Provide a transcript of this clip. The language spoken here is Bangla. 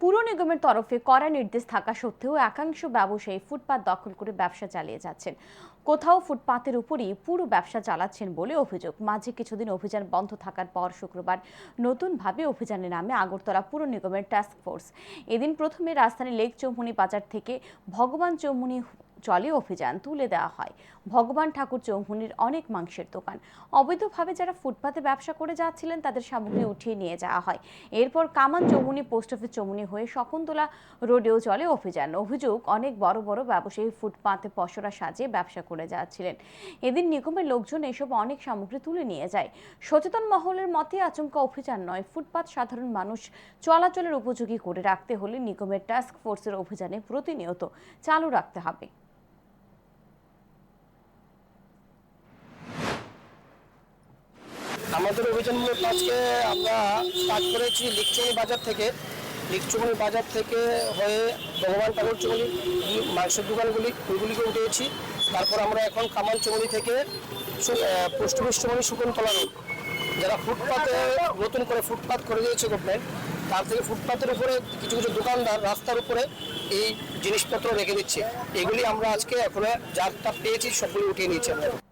পুর নিগমের তরফে কড়া নির্দেশ থাকা সত্ত্বেও একাংশ ব্যবসায়ী ফুটপাত দখল করে ব্যবসা চালিয়ে যাচ্ছেন। কোথাও ফুটপাতের উপরই পুরো ব্যবসা চালাচ্ছেন বলে অভিযোগ। মাঝে কিছুদিন অভিযান বন্ধ থাকার পর শুক্রবার নতুনভাবে অভিযানে নামে আগরতলা পুর নিগমের টাস্ক ফোর্স। এদিন প্রথমে রাজধানীর লেক চৌমুহনী বাজার থেকে ভগবান চৌমুহনী চলে অভিযান তুলে দেওয়া হয় ভগবান ঠাকুর চৌমুহনীর অনেক মাংসের দোকান। অবৈধভাবে যারা ফুটপাতে ব্যবসা করে যাচ্ছিলেন তাদের সামগ্রী উঠিয়ে নিয়ে যাওয়া হয়। এরপর কামান চৌমুহনী, পোস্ট অফিস চৌমুহনী হয়ে শকুন্তলা রোডেও চলে অভিযান। অভিযোগ, অনেক বড় বড় ব্যবসায়ী ফুটপাতে পসরা সাজিয়ে ব্যবসা করে যাচ্ছিলেন। এদিন নিগমের লোকজন এসব অনেক সামগ্রী তুলে নিয়ে যায়। সচেতন মহলের মতে আচমকা অভিযান নয়, ফুটপাত সাধারণ মানুষ চলাচলের উপযোগী করে রাখতে হলে নিগমের টাস্ক ফোর্সের অভিযানে প্রতিনিয়ত চালু রাখতে হবে। আমাদের অভিযান মূলত আজকে আমরা স্টার্ট করেছি লিকচুমনি বাজার থেকে। লিকচুমনি বাজার থেকে হয়ে ভগবান ঠাকুর চৌমুহনী মাংসের দোকানগুলি ওইগুলিকে উঠেছি। তারপর আমরা এখন কামান চৌমুহনী থেকে post office Chowmuhani Shakuntala road, যারা ফুটপাতে নতুন করে ফুটপাত করে দিয়েছে গভর্নমেন্ট, তার থেকে ফুটপাতের উপরে কিছু কিছু দোকানদার রাস্তার উপরে এই জিনিসপত্র রেখে দিচ্ছে। এগুলি আমরা আজকে এখন যারটা পেয়েছি সবগুলি উঠিয়ে নিয়েছি আমরা।